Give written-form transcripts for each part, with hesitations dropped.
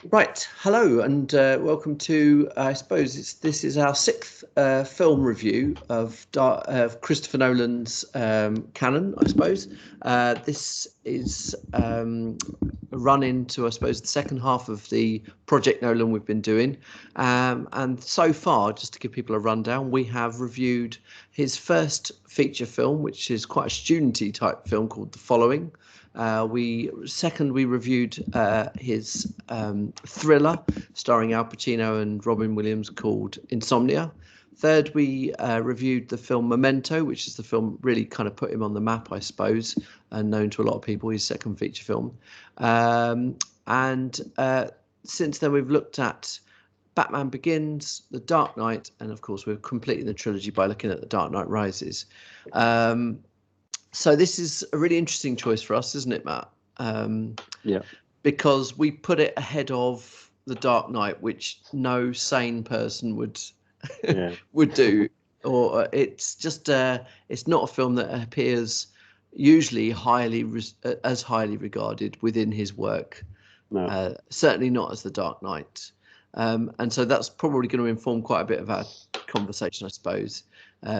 Right, hello and welcome to, I suppose this is our sixth film review of Christopher Nolan's canon, I suppose. This is a run into, I suppose, the second half of the Project Nolan we've been doing. And so far, just to give people a rundown, we have reviewed his first feature film, which is quite a studenty type film called The Following. We reviewed his thriller starring Al Pacino and Robin Williams called Insomnia. Third, we reviewed the film Memento, which is the film really kind of put him on the map, I suppose, and known to a lot of people, his second feature film. And since then, we've looked at Batman Begins, The Dark Knight, and of course, we're completing the trilogy by looking at The Dark Knight Rises. So this is a really interesting choice for us, isn't it, Matt? Yeah. Because we put it ahead of The Dark Knight, which no sane person would do. Or it's just it's not a film that appears usually as highly regarded within his work. No. Certainly not as The Dark Knight. And so that's probably going to inform quite a bit of our conversation, I suppose.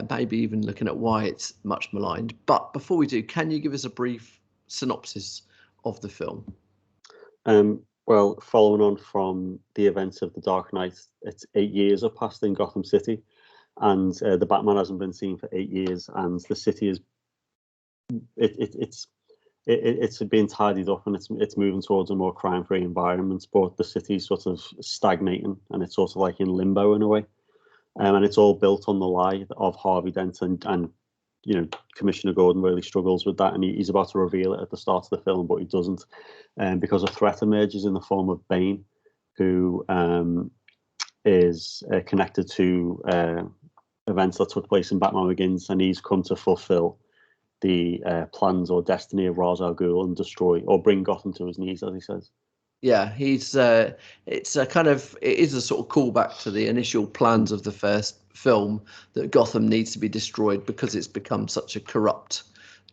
Maybe even looking at why it's much maligned. But before we do, can you give us a brief synopsis of the film? Well, following on from the events of The Dark Knight, it's 8 years have passed in Gotham City, and the Batman hasn't been seen for 8 years, and the city is it's being tidied up, and it's moving towards a more crime-free environment. But the city's sort of stagnating, and it's sort of like in limbo in a way. And it's all built on the lie of Harvey Dent, and Commissioner Gordon really struggles with that, and he's about to reveal it at the start of the film, but he doesn't, because a threat emerges in the form of Bane, who is connected to events that took place in Batman Begins, and he's come to fulfill the plans or destiny of Ra's al Ghul and destroy or bring Gotham to his knees, as he says. Yeah, it is a sort of callback to the initial plans of the first film that Gotham needs to be destroyed because it's become such a corrupt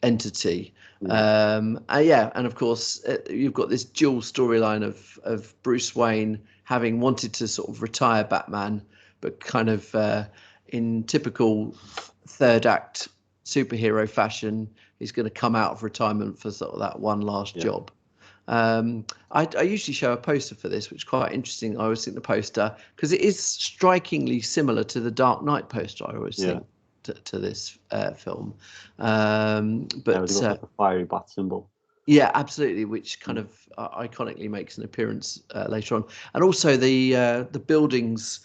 entity. And of course you've got this dual storyline of Bruce Wayne having wanted to sort of retire Batman, but kind of in typical third act superhero fashion, he's going to come out of retirement for sort of that one last job. I usually show a poster for this, which is quite interesting. I always think the poster, because it is strikingly similar to the Dark Knight poster, I always think, to this film. But like a fiery bat symbol. Yeah, absolutely, which kind of iconically makes an appearance later on. And also the buildings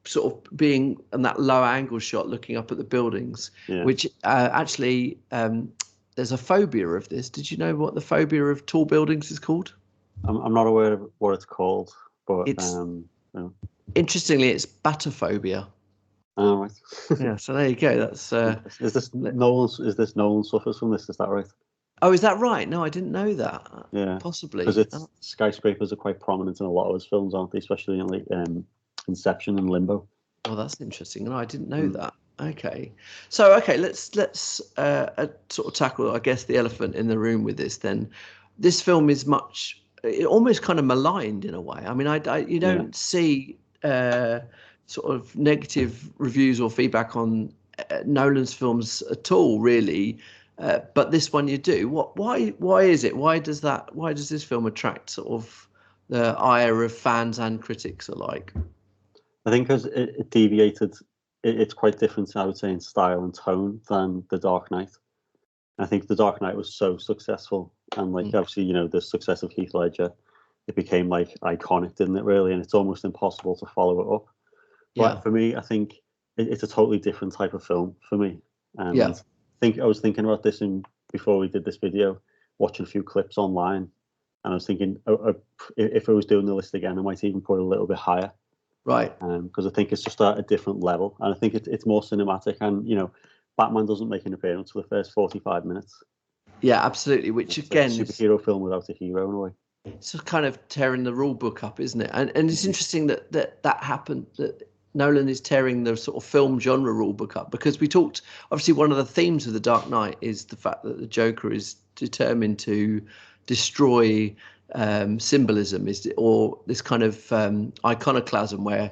sort of being in that low angle shot looking up at the buildings, which actually... there's a phobia of this. Did you know what the phobia of tall buildings is called? I'm not aware of what it's called, but it's interestingly, it's batophobia. Oh, right. Yeah, so there you go. That's is this Nolan suffers from this? Is that right? Oh, is that right? No, I didn't know that. Yeah, possibly because skyscrapers are quite prominent in a lot of his films, aren't they? Especially in like Inception and Limbo. Oh, that's interesting. No, I didn't know that. Okay, so let's sort of tackle, I guess, the elephant in the room with this. Then, this film is almost kind of maligned in a way. I mean, you don't see sort of negative reviews or feedback on Nolan's films at all, really, but this one you do. Why is it? Why does this film attract sort of the ire of fans and critics alike? I think because it deviated. It's quite different, I would say, in style and tone than The Dark Knight. I think The Dark Knight was so successful, and obviously, the success of Heath Ledger, it became like iconic, didn't it? Really, and it's almost impossible to follow it up. But for me, I think it's a totally different type of film for me. And I was thinking about this before we did this video, watching a few clips online, and I was thinking, if I was doing the list again, I might even put it a little bit higher. Right. Because I think it's just at a different level, and I think it's more cinematic. And Batman doesn't make an appearance for the first 45 minutes. Yeah, absolutely. Which it's again, like a superhero film without a hero in a way. It's kind of tearing the rule book up, isn't it? And it's interesting that happened. That Nolan is tearing the sort of film genre rule book up, because we talked. Obviously, one of the themes of The Dark Knight is the fact that the Joker is determined to destroy symbolism or this kind of iconoclasm where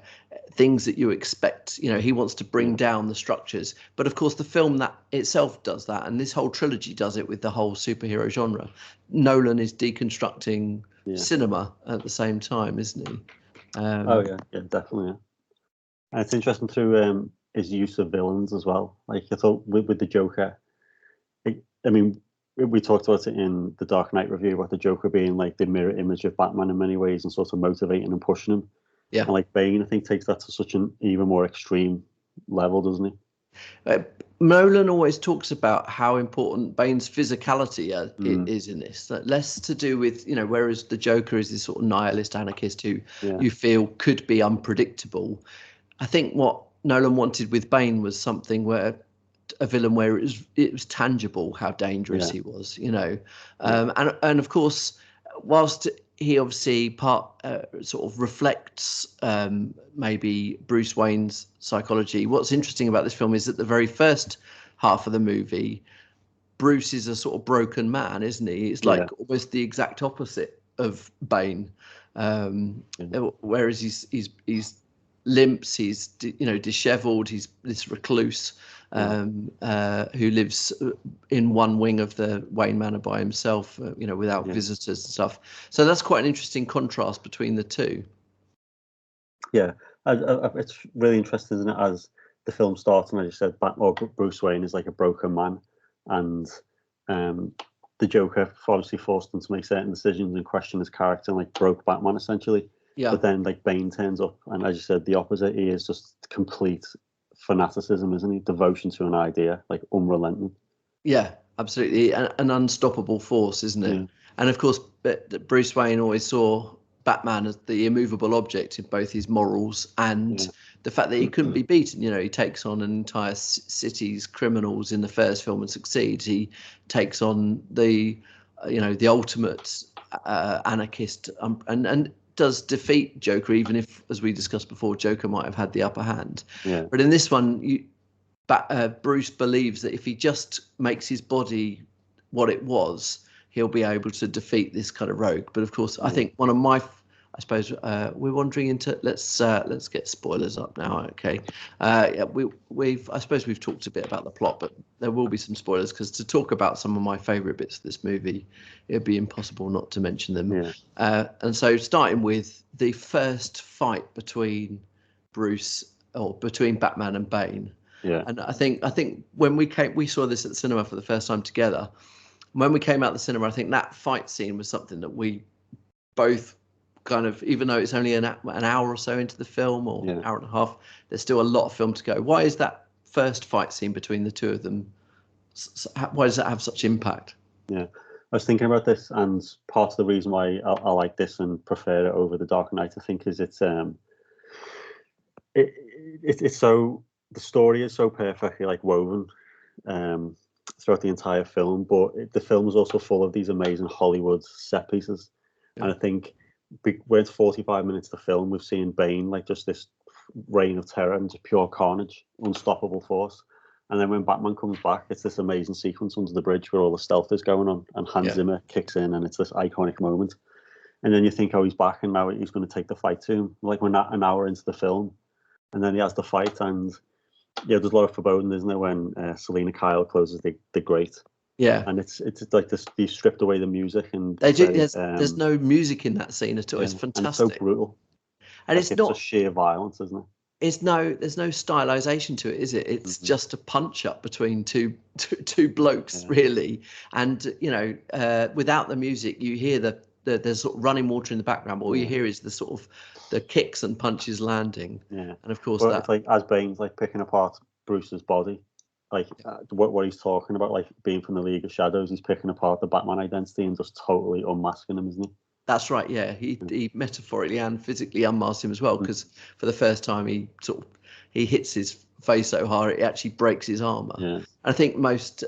things that you expect, he wants to bring down the structures. But of course, the film that itself does that, and this whole trilogy does it with the whole superhero genre. Nolan is deconstructing cinema at the same time, isn't he? Oh yeah, definitely. Yeah. And it's interesting through his use of villains as well. Like I thought with the Joker, I mean, we talked about it in the Dark Knight review about the Joker being like the mirror image of Batman in many ways and sort of motivating and pushing him. Yeah. And like Bane, I think takes that to such an even more extreme level, doesn't he? Nolan always talks about how important Bane's physicality is in this. Less to do with, whereas the Joker is this sort of nihilist anarchist who you feel could be unpredictable. I think what Nolan wanted with Bane was something where a villain where it was tangible how dangerous he was, and of course, whilst he obviously sort of reflects maybe Bruce Wayne's psychology. What's interesting about this film is that the very first half of the movie, Bruce is a sort of broken man, isn't he? It's like almost the exact opposite of Bane, whereas he's limps, he's dishevelled, he's this recluse who lives in one wing of the Wayne Manor by himself, without visitors and stuff. So that's quite an interesting contrast between the two. Yeah, it's really interesting, isn't it? As the film starts, and as you said, Bruce Wayne is like a broken man, and the Joker obviously forced him to make certain decisions and question his character, and like broke Batman essentially. Yeah. But then like Bane turns up, and as you said, the opposite. He is just complete fanaticism, isn't he? Devotion to an idea, like unrelenting. Yeah, absolutely, an unstoppable force, isn't it? Yeah. And of course, Bruce Wayne always saw Batman as the immovable object in both his morals and the fact that he couldn't be beaten. He takes on an entire city's criminals in the first film and succeeds. He takes on the ultimate anarchist and does defeat Joker, even if, as we discussed before, Joker might have had the upper hand. Yeah. But in this one, Bruce believes that if he just makes his body what it was, he'll be able to defeat this kind of rogue. But of course, I think one of my, I suppose we're wandering into, let's get spoilers up now. Okay. I suppose we've talked a bit about the plot, but there will be some spoilers because to talk about some of my favorite bits of this movie, it'd be impossible not to mention them. Yeah. And so starting with the first fight between Batman and Bane. Yeah. And I think when we saw this at the cinema for the first time together. When we came out the cinema, I think that fight scene was something that we both kind of, even though it's only an hour or so into the film or an hour and a half, there's still a lot of film to go. Why is that first fight scene between the two of them? Why does that have such impact? Yeah, I was thinking about this, and part of the reason why I like this and prefer it over the Dark Knight, I think, is it's so, the story is so perfectly like woven throughout the entire film, but the film is also full of these amazing Hollywood set pieces. And I think when it's 45 minutes to film, we've seen Bane like just this reign of terror and just pure carnage, unstoppable force. And then when Batman comes back, it's this amazing sequence under the bridge where all the stealth is going on, and Hans Zimmer kicks in, and it's this iconic moment. And then you think, oh, he's back, and now he's going to take the fight to him. Like we're not an hour into the film, and then he has the fight, and there's a lot of foreboding, isn't there, when Selena Kyle closes the grate. Yeah, and it's like this. They stripped away the music, and there's no music in that scene at all. It's fantastic. And it's so brutal, and it's not just sheer violence, isn't it? There's no stylization to it, is it? It's just a punch up between two blokes, really. And without the music, you hear there's sort of running water in the background, but all you hear is the sort of the kicks and punches landing. Yeah, and of course it's like as Bane's like picking apart Bruce's body, like what he's talking about, like being from the League of Shadows, he's picking apart the Batman identity and just totally unmasking him, isn't he? That's right. Yeah, he metaphorically and physically unmasks him as well, because for the first time he hits his face so hard it actually breaks his armor. Yeah. And I think most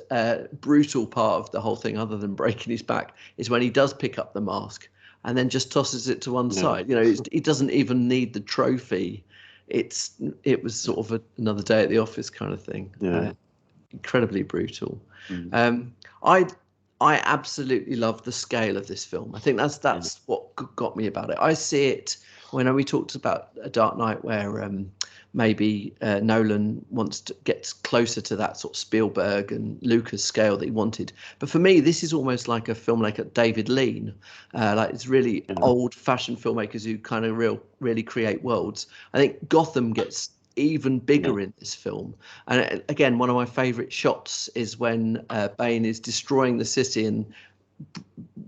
brutal part of the whole thing, other than breaking his back, is when he does pick up the mask and then just tosses it to one side. He doesn't even need the trophy. It was sort of another day at the office kind of thing. Yeah. Incredibly brutal. I absolutely love the scale of this film. I think that's what got me about it. I see it when we talked about A Dark Knight, where maybe Nolan wants to get closer to that sort of Spielberg and Lucas scale that he wanted. But for me, this is almost like a film like a David Lean. Like it's really old-fashioned filmmakers who kind of really create worlds. I think Gotham gets even bigger in this film, and again, one of my favorite shots is when Bane is destroying the city and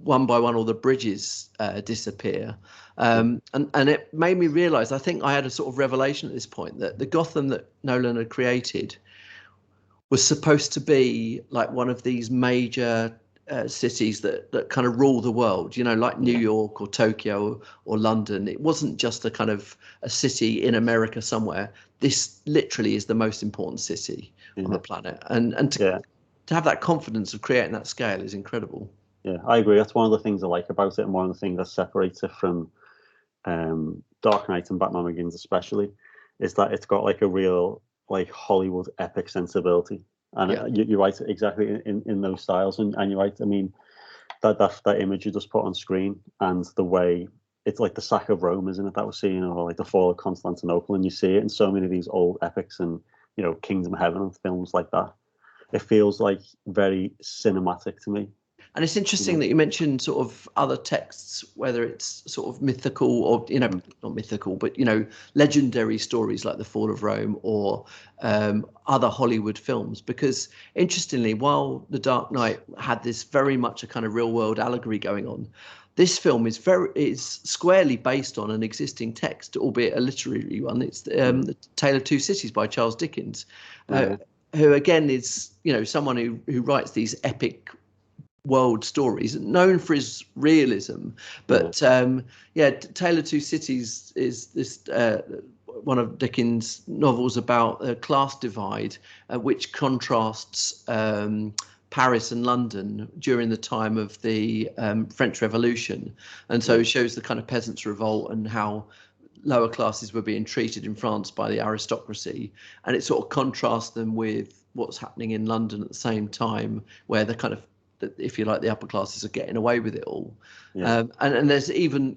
one by one all the bridges disappear, and it made me realize, I think I had a sort of revelation at this point, that the Gotham that Nolan had created was supposed to be like one of these major cities that kind of rule the world, like New York or Tokyo or London. It wasn't just a kind of a city in America somewhere. This literally is the most important city on the planet. And to have that confidence of creating that scale is incredible. Yeah, I agree. That's one of the things I like about it, and one of the things that separates it from Dark Knight and Batman Begins especially, is that it's got like a real like Hollywood epic sensibility. And you're right, exactly in those styles. And you're right. I mean, that image you just put on screen, and the way it's like the sack of Rome, isn't it? That we're seeing, or like the fall of Constantinople, and you see it in so many of these old epics and Kingdom of Heaven and films like that. It feels like very cinematic to me. And it's interesting that you mentioned sort of other texts, whether it's sort of mythical or, not mythical, but, legendary stories like The Fall of Rome or other Hollywood films. Because interestingly, while The Dark Knight had this very much a kind of real world allegory going on, this film is squarely based on an existing text, albeit a literary one. It's The Tale of Two Cities by Charles Dickens, who again is, someone who writes these epic world stories, known for his realism, but Tale of Two Cities is this one of Dickens' novels about a class divide, which contrasts Paris and London during the time of the French Revolution, and so it shows the kind of peasants' revolt and how lower classes were being treated in France by the aristocracy, and it sort of contrasts them with what's happening in London at the same time, where the kind of, if you like, the upper classes are getting away with it all. And there's even,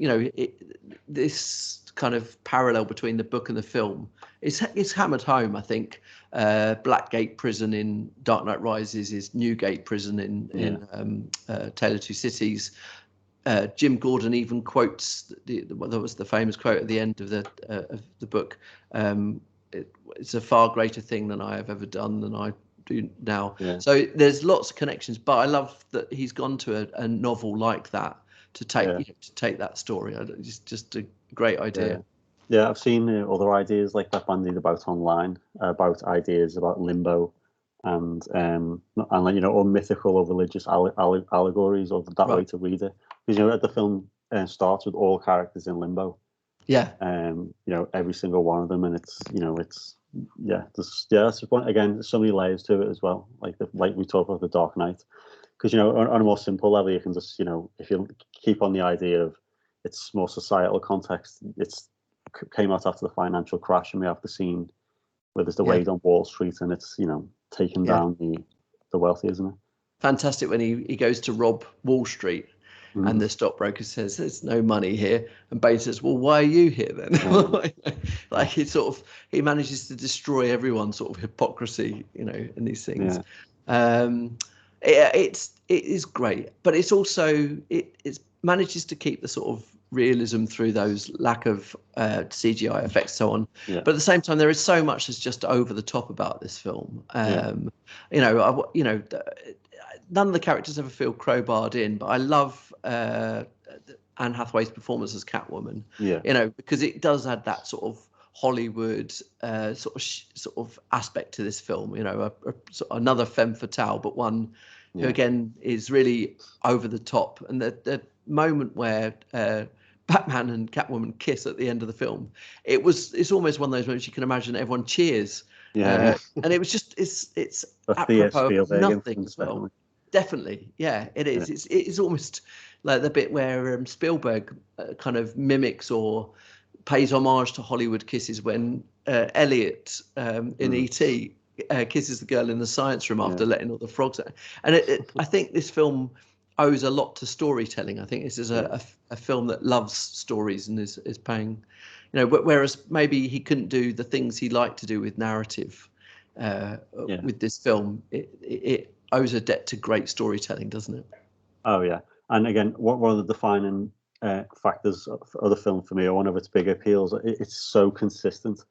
this kind of parallel between the book and the film. It's hammered home, I think. Blackgate Prison in Dark Knight Rises is Newgate Prison in Tale of Two Cities. Jim Gordon even quotes there was the famous quote at the end of the book. It's a far greater thing than I have ever done than I do now. So there's lots of connections, but I love that he's gone to a novel like that to take that story. It's just a great idea. I've seen other ideas like that bandied about online, about ideas about limbo and or mythical or religious allegories, or that way to read it, because the film starts with all characters in limbo. Every single one of them, and it's that's the point. Again, there's so many layers to it as well. Like we talked about The Dark Knight, because on a more simple level, you can just if you keep on the idea of its more societal context, it's came out after the financial crash, and we have the scene where there's the raid on Wall Street, and it's taking down the wealthy, isn't it? Fantastic when he goes to rob Wall Street. And the stockbroker says, "There's no money here," and Bane says, "Well, why are you here then?" Like he manages to destroy everyone's sort of hypocrisy, in these things. It is great, but it's also it manages to keep the sort of realism through those lack of CGI effects, so on. But at the same time, there is so much that's just over the top about this film. None of the characters ever feel crowbarred in, but I love Anne Hathaway's performance as Catwoman. Because it does add that sort of Hollywood sort of aspect to this film. Another femme fatale, but one who again is really over the top. And the moment where Batman and Catwoman kiss at the end of the film, it's almost one of those moments you can imagine everyone cheers. And it was just it's apropos of nothing as well. Definitely, it is. It's almost like the bit where Spielberg kind of mimics or pays homage to Hollywood kisses when Elliot in E.T. kisses the girl in the science room after letting all the frogs out. And I think this film owes a lot to storytelling. I think this is a film that loves stories and is paying, whereas maybe he couldn't do the things he liked to do with narrative with this film. It owes a debt to great storytelling, doesn't it? Oh yeah, and again, one of the defining factors of the film for me, or one of its big appeals, it's so consistent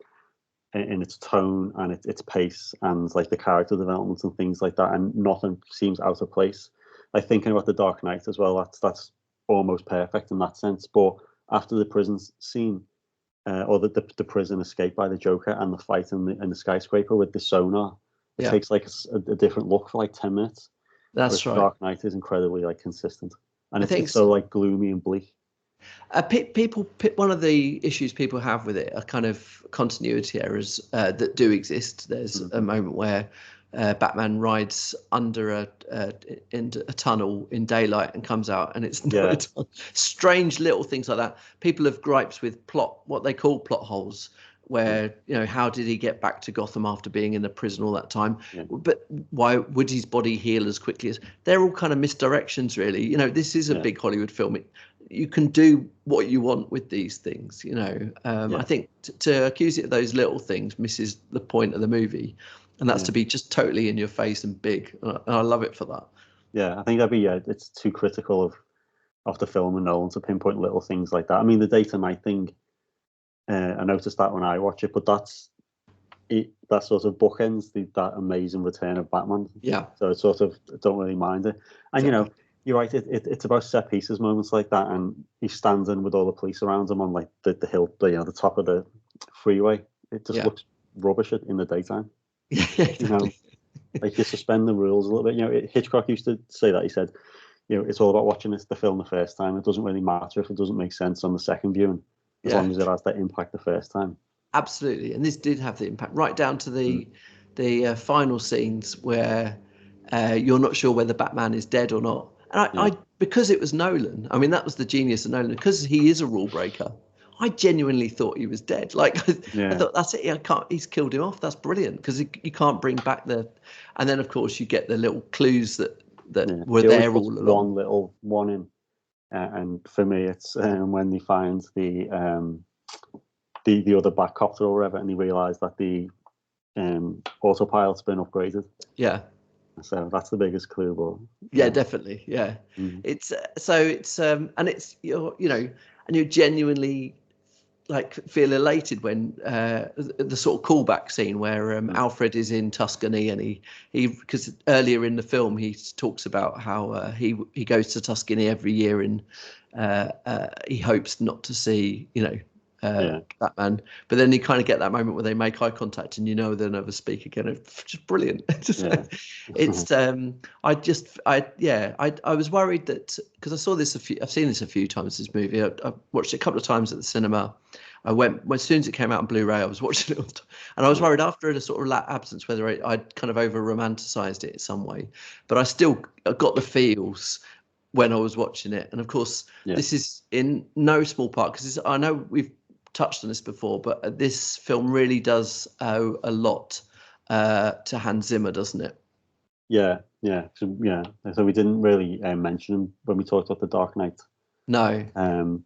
in its tone and its pace and like the character development and things like that, and nothing seems out of place. Like thinking about The Dark Knight as well, that's almost perfect in that sense. But after the prison scene, or the prison escape by the Joker and the fight in the skyscraper with the sonar, it takes like a different look for like 10 minutes. That's right. Dark Knight is incredibly like consistent, and it's so. so like gloomy and bleak. One of the issues people have with it are kind of continuity errors that do exist. There's a moment where Batman rides under a tunnel in daylight and comes out, and it's not a tunnel. Strange little things like that. People have gripes with what they call plot holes, where how did he get back to Gotham after being in the prison all that time? But why would his body heal as quickly as? They're all kind of misdirections, really. This is a big Hollywood film. You can do what you want with these things. I think to accuse it of those little things misses the point of the movie, and that's to be just totally in your face and big. And I love it for that. Yeah, I think that'd be it's too critical of the film and Nolan to pinpoint little things like that. I mean, the day to night thing. I noticed that when I watch it, but that sort of bookends that amazing return of Batman. Yeah. So it sort of don't really mind it. And exactly. You're right. It's about set pieces, moments like that, and he's standing with all the police around him on like the hill, the top of the freeway. It just looks rubbish in the daytime. Yeah, exactly. Like you suspend the rules a little bit. Hitchcock used to say that. He said, it's all about watching the film the first time. It doesn't really matter if it doesn't make sense on the second viewing. As long as it has that impact the first time. Absolutely, and this did have the impact right down to the final scenes where you're not sure whether Batman is dead or not. And I because it was Nolan. I mean, that was the genius of Nolan, because he is a rule breaker. I genuinely thought he was dead. Like I thought, that's it. He's killed him off. That's brilliant, because you can't bring back the. And then of course you get the little clues that were there all along. One little one in. And for me, it's when they find the other Batcopter or whatever, and they realise that the autopilot's been upgraded. Yeah. So that's the biggest clue. But yeah, definitely. Yeah. It's and it's and you genuinely like feel elated when the sort of callback scene where Alfred is in Tuscany, and he because earlier in the film he talks about how he goes to Tuscany every year, and he hopes not to see Batman, but then you kind of get that moment where they make eye contact and they'll never speak again. It's just brilliant. It's I was worried that, because I saw this I've seen this a few times, this movie. I watched it a couple of times at the cinema. I went as soon as it came out on Blu-ray. I was watching it, and I was worried after a sort of absence whether I'd kind of over romanticized it in some way. But I still got the feels when I was watching it. And of course, this is in no small part, because I know we've touched on this before, but this film really does owe a lot to Hans Zimmer, doesn't it? Yeah. So we didn't really mention him when we talked about The Dark Knight. No.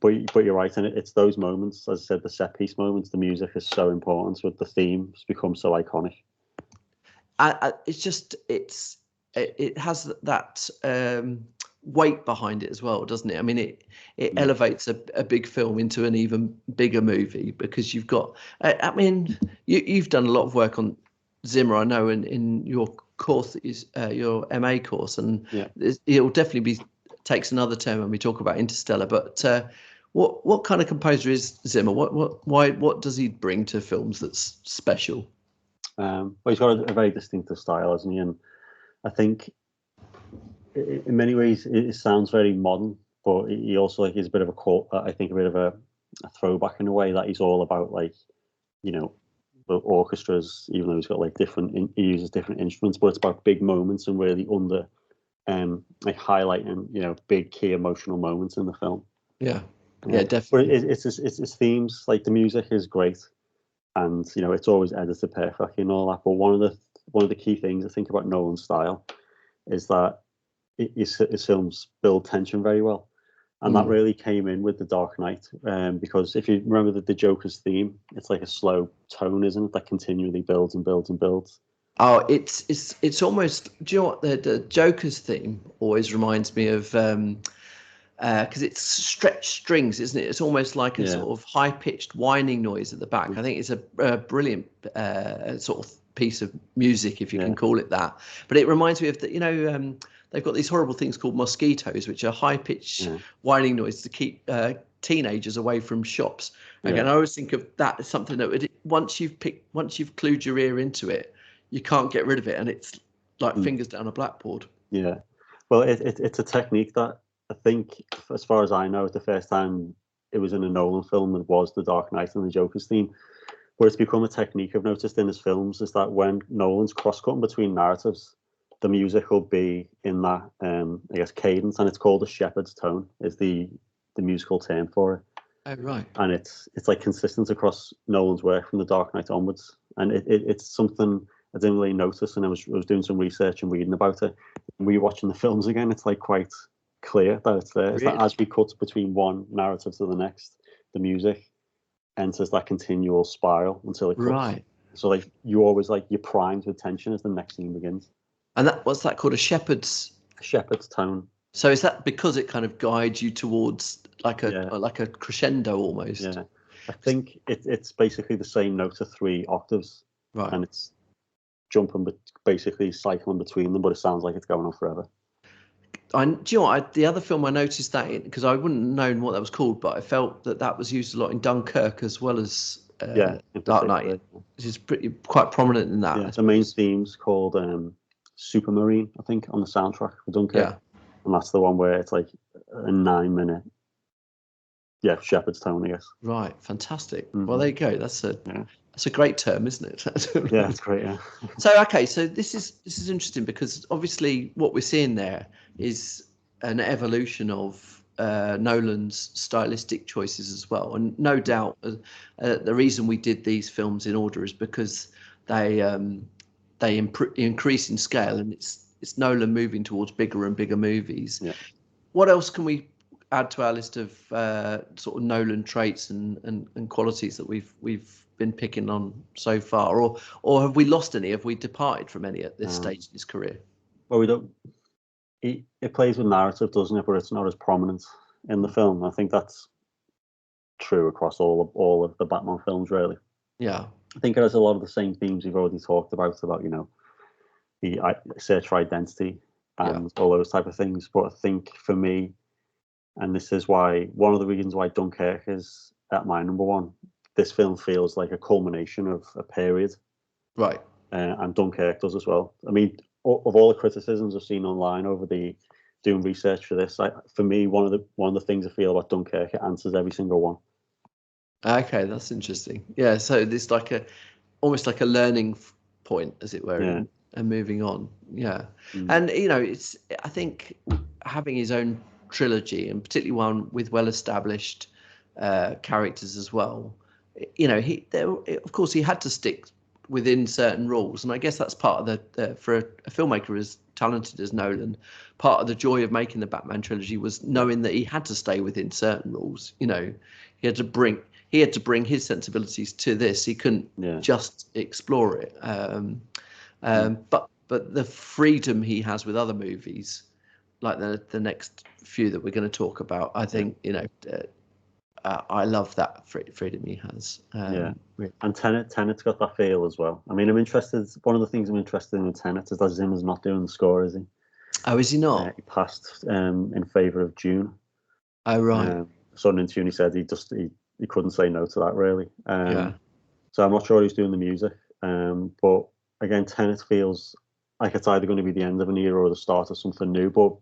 But you're right, and it's those moments, as I said, the set piece moments. The music is so important, with the theme has become so iconic. It has that weight behind it as well, doesn't it? I mean, it elevates a big film into an even bigger movie, because you've got. I mean, you've done a lot of work on Zimmer, I know, in your course, your MA course, and it'll definitely takes another turn when we talk about Interstellar. But what kind of composer is Zimmer? What does he bring to films that's special? Well, he's got a very distinctive style, hasn't he? And I think in many ways it sounds very modern, but he also is a bit of a bit of a throwback in a way, that he's all about the orchestras, even though he's got he uses different instruments, but it's about big moments and really highlighting big key emotional moments in the film. Yeah, definitely. But it's his themes, like the music is great, and it's always edited perfectly and all that. But one of the one of the key things I think about Nolan's style is that his films build tension very well. And that really came in with The Dark Knight, because if you remember the Joker's theme, it's like a slow tone, isn't it? That continually builds and builds and builds. Oh, it's almost. Do you know what the Joker's theme always reminds me of? Because it's stretched strings, isn't it? It's almost like a sort of high pitched whining noise at the back. I think it's a brilliant sort of piece of music, if you can call it that. But it reminds me of that. They've got these horrible things called mosquitoes, which are high-pitched whining noise to keep teenagers away from shops. Again, I always think of that as something that once you've clued your ear into it, you can't get rid of it, and it's like fingers down a blackboard. Yeah, well, it's a technique that I think, as far as I know, the first time it was in a Nolan film, it was The Dark Knight and the Joker's theme. Where it's become a technique I've noticed in his films is that when Nolan's cross-cutting between narratives, the music will be in that, I guess, cadence, and it's called a shepherd's tone, is the musical term for it. Oh, right. And it's like consistent across Nolan's work from The Dark Knight onwards. And it's something I didn't really notice, and I was doing some research and reading about it. And rewatching the films again, it's like quite clear that it's there. Really? It's that as we cut between one narrative to the next, the music enters that continual spiral until it cuts. Right. So like you're primed with tension as the next scene begins. And what's that called? A shepherd's tone. So is that because it kind of guides you towards like a crescendo almost? Yeah, I think it's basically the same note to 3 octaves, right? And it's jumping, basically cycling between them, but it sounds like it's going on forever. Do you know what? The other film I noticed that in, because I wouldn't have known what that was called, but I felt that was used a lot in Dunkirk as well as Dark Knight, which is quite prominent in that. Yeah, the main theme's called Supermarine, I think, on the soundtrack for Dunkirk, and that's the one where it's like a 9-minute, shepherd's tone, I guess. Right, fantastic. Mm-hmm. Well, there you go. That's a great term, isn't it? Yeah, it's great. Yeah. So this is interesting because obviously what we're seeing there is an evolution of Nolan's stylistic choices as well, and no doubt the reason we did these films in order is because they increase in scale, and it's Nolan moving towards bigger and bigger movies. Yeah. What else can we add to our list of sort of Nolan traits and qualities that we've been picking on so far, or have we lost any? Have we departed from any at this stage in his career? Well, we don't. It plays with narrative, doesn't it? But it's not as prominent in the film. I think that's true across all of the Batman films, really. Yeah. I think it has a lot of the same themes we've already talked about the search for identity and all those type of things. But I think for me, and this is why one of the reasons why Dunkirk is at my number one, this film feels like a culmination of a period. Right. And Dunkirk does as well. I mean, of all the criticisms I've seen online over doing research for this, for me, one of the things I feel about Dunkirk, it answers every single one. Okay, that's interesting. Yeah, so there's almost like a learning point, as it were, and moving on. Yeah, and I think having his own trilogy, and particularly one with well-established characters as well. Of course, he had to stick within certain rules, and I guess that's part of for a filmmaker as talented as Nolan, part of the joy of making the Batman trilogy was knowing that he had to stay within certain rules. He had to bring his sensibilities to this. He couldn't just explore it. But the freedom he has with other movies, like the next few that we're going to talk about, I think I love that freedom he has. Really. And Tenet's got that feel as well. I mean, I'm interested. One of the things I'm interested in with Tenet is that Zimmer's not doing the score, is he? Oh, is he not? He passed in favour of Dune. Oh, right. So in an interview, he said he couldn't say no to that, really. So I'm not sure who's doing the music. But again, Tenet feels like it's either going to be the end of an era or the start of something new. But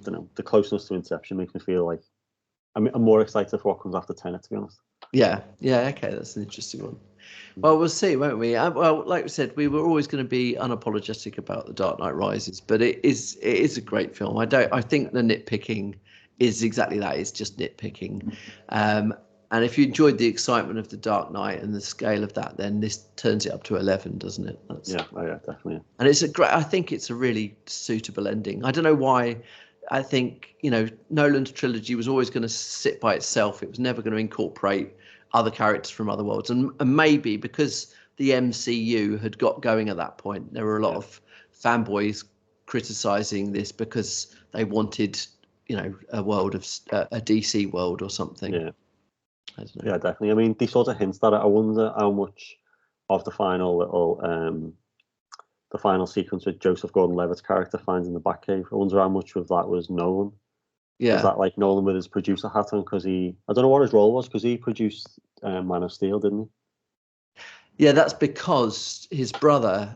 the closeness to Inception makes me feel like I'm more excited for what comes after Tenet, to be honest. Yeah, okay, that's an interesting one. Well, we'll see, won't we? Well, like we said, we were always going to be unapologetic about The Dark Knight Rises, but it is a great film. I think the nitpicking is exactly that. It's just nitpicking. And if you enjoyed the excitement of The Dark Knight and the scale of that, then this turns it up to 11, doesn't it? Yeah, definitely. And it's I think it's a really suitable ending. I don't know why. I think, Nolan's trilogy was always going to sit by itself. It was never going to incorporate other characters from other worlds. And maybe because the MCU had got going at that point, there were a lot of fanboys criticizing this because they wanted, a world of a DC world or something. Yeah. I don't know. Yeah, definitely. I mean, they sort of hints at it. I wonder how much of the final the final sequence with Joseph Gordon-Levitt's character finds in the Batcave. I wonder how much of that was Nolan. Yeah. Was that like Nolan with his producer hat on? Because I don't know what his role was, because he produced Man of Steel, didn't he? Yeah, that's because his brother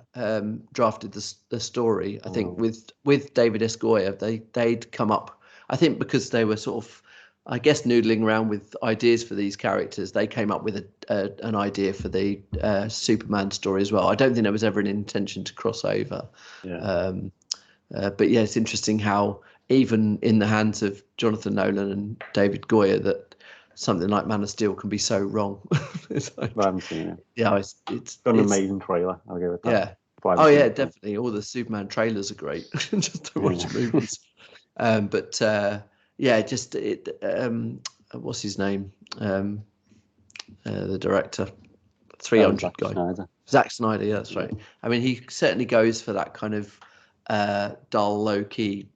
drafted the story. I think with David S. Goyer, they'd come up. I think because they were sort of, I guess, noodling around with ideas for these characters, they came up with an idea for the Superman story as well. I don't think there was ever an intention to cross over. Yeah. But yeah, it's interesting how even in the hands of Jonathan Nolan and David Goyer, that something like Man of Steel can be so wrong. I haven't seen it. Yeah, it's got an amazing trailer. I'll give it that. Yeah. Oh yeah, definitely. All the Superman trailers are great. Just don't watch the movies. But yeah, just what's his name? The director, 300 Zack guy. Snyder. Zack Snyder. Yeah, that's right. I mean, he certainly goes for that kind of dull, low key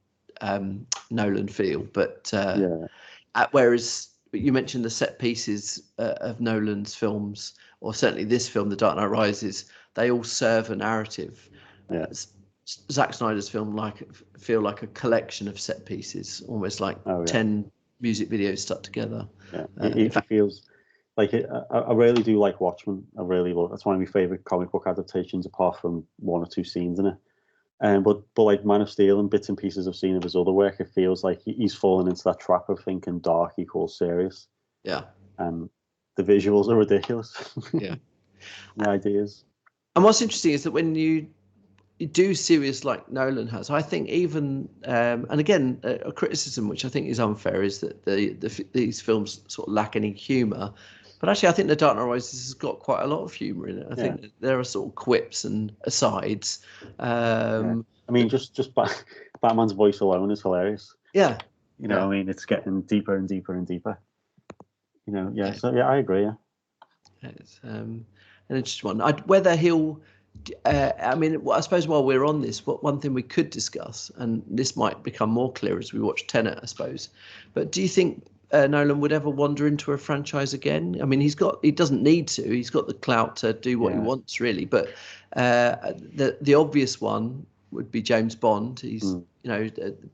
Nolan feel. But whereas you mentioned the set pieces of Nolan's films, or certainly this film, The Dark Knight Rises, they all serve a narrative. Yeah. Zack Snyder's film feel like a collection of set pieces, almost like 10 music videos stuck together. Yeah, it feels like it. I really do like Watchmen. I really love. That's one of my favorite comic book adaptations, apart from one or two scenes in it. But like Man of Steel and bits and pieces I've seen of his other work, it feels like he's fallen into that trap of thinking dark equals serious. Yeah. And the visuals are ridiculous. Yeah. The ideas. And what's interesting is that when you do serious like Nolan has, I think even and again a criticism which I think is unfair is that these films sort of lack any humour. But actually, I think The Dark Knight Rises has got quite a lot of humour in it. I think there are sort of quips and asides. I mean, just Batman's voice alone is hilarious. Yeah. I mean, it's getting deeper and deeper and deeper. So I agree. Yeah. It's an interesting one. Whether he'll. I mean, I suppose while we're on this, one thing we could discuss, and this might become more clear as we watch Tenet, I suppose. But do you think Nolan would ever wander into a franchise again? I mean, he doesn't need to. He's got the clout to do what he wants, really. But the obvious one would be James Bond. He's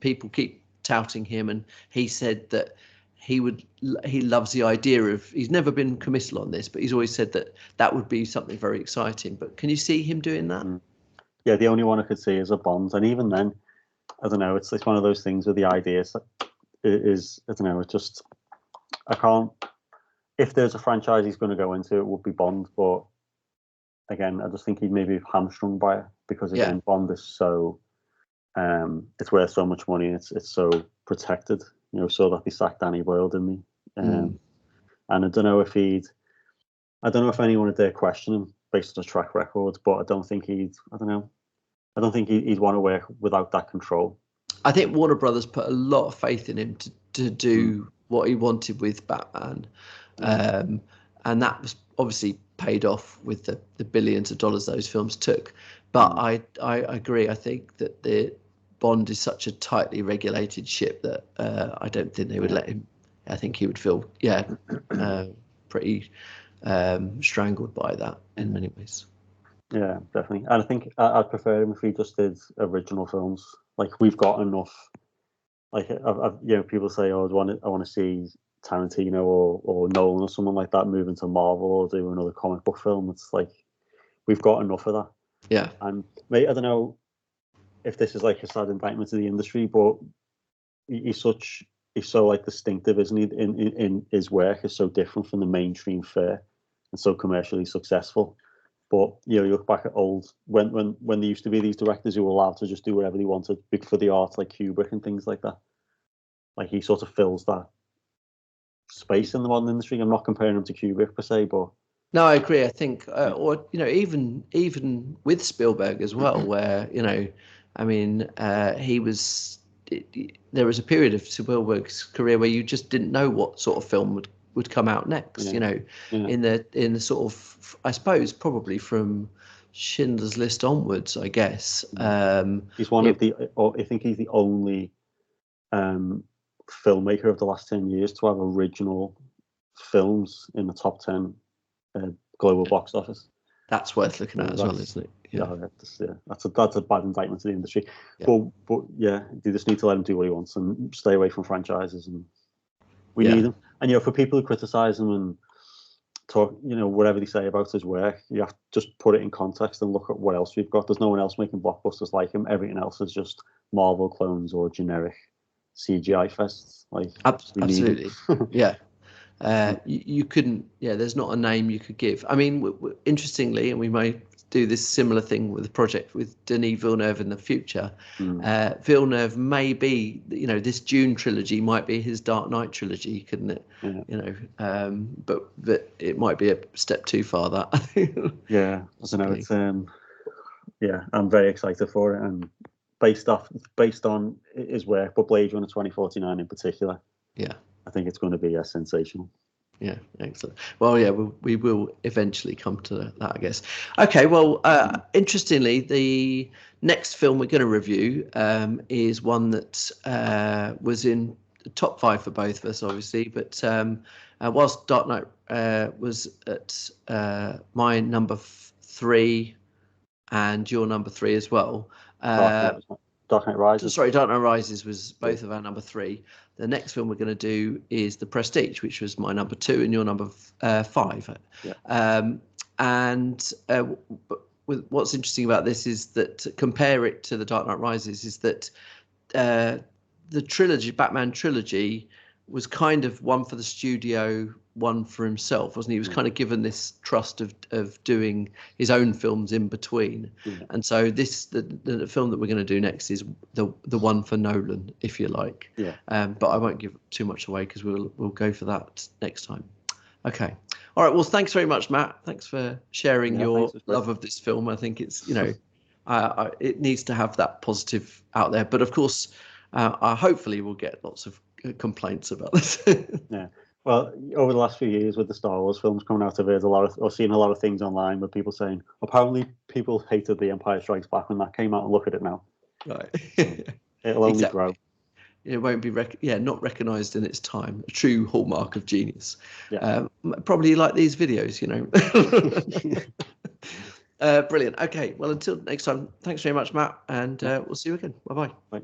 people keep touting him, and he said that he loves the idea of, he's never been committal on this, but he's always said that would be something very exciting. But can you see him doing that? Yeah, the only one I could see is a Bond, and even then, I don't know. It's one of those things with the ideas. Is I don't know. It just, I can't. If there's a franchise he's going to go into, it would be Bond. But again, I just think he'd maybe be hamstrung by it, because again, Bond is so, it's worth so much money. It's so protected. So that they sacked Danny Boyle, didn't he? And I don't know if anyone would dare question him based on a track record, but I don't think he'd want to work without that control. I think Warner Brothers put a lot of faith in him to do what he wanted with Batman. And that was obviously paid off with the billions of dollars those films took. But I agree. I think that the Bond is such a tightly regulated ship that I don't think they would let him. I think he would feel pretty strangled by that in many ways. Yeah, definitely. And I think I'd prefer him if he just did original films. Like, we've got enough. Like, people say, "Oh, I want to see Tarantino or Nolan or someone like that move into Marvel or do another comic book film." It's like, we've got enough of that. Yeah. And mate, I don't know if this is like a sad indictment of the industry, but he's so like distinctive, isn't he? In his work is so different from the mainstream fare and so commercially successful. But you look back at old when there used to be these directors who were allowed to just do whatever they wanted, big for the art, like Kubrick and things like that. Like, he sort of fills that space in the modern industry. I'm not comparing him to Kubrick per se, but no, I agree. I think, or even with Spielberg as well, where I mean, he was. There was a period of Spielberg's career where you just didn't know what sort of film would come out next. Yeah. In the sort of, I suppose, probably from Schindler's List onwards, I guess. He's one of the. I think he's the only filmmaker of the last 10 years to have original films in the top 10 global box office. That's worth looking at as well, isn't it? That's a bad indictment to the industry. Yeah. But yeah, you just need to let him do what he wants and stay away from franchises. And we need him. And for people who criticize him and talk, whatever they say about his work, you have to just put it in context and look at what else we've got. There's no one else making blockbusters like him. Everything else is just Marvel clones or generic CGI fests. Like absolutely, yeah. You couldn't. Yeah, there's not a name you could give. I mean, interestingly, and we may do this similar thing with the project with Denis Villeneuve in the future. Villeneuve may be, this Dune trilogy might be his Dark Knight trilogy, couldn't it? Yeah. But it might be a step too far. That. Yeah, I don't know. It's I'm very excited for it, and based on his work, but Blade Runner 2049 in particular. Yeah. I think it's going to be sensational. Yeah, excellent. Well, yeah, we will eventually come to that, I guess. Okay, well, interestingly, the next film we're going to review is one that was in the top 5 for both of us, obviously. But whilst Dark Knight was at my number 3 and your number 3 as well. Dark Knight Rises. Sorry, Dark Knight Rises was both of our number 3. The next film we're going to do is The Prestige, which was my number 2 and your number 5. Yeah. What's interesting about this is that, compare it to The Dark Knight Rises, is that the trilogy, Batman trilogy, was kind of one for the studio, one for himself, wasn't he? He was kind of given this trust of doing his own films in between. And so the film that we're going to do next is the one for Nolan, if you like. But I won't give too much away because we'll go for that next time. Okay. All right. Well, thanks very much, Matt. Thanks for sharing your love of this film. I think it's it needs to have that positive out there. But of course, hopefully we'll get lots of complaints about this. Yeah. Well, over the last few years with the Star Wars films coming out of it, I've seen a lot of things online with people saying, apparently people hated The Empire Strikes Back when that came out, and look at it now. Right. It'll only grow. It won't be not recognised in its time. A true hallmark of genius. Yeah. Probably like these videos, Brilliant. Okay. Well, until next time, thanks very much, Matt, and we'll see you again. Bye-bye. Bye.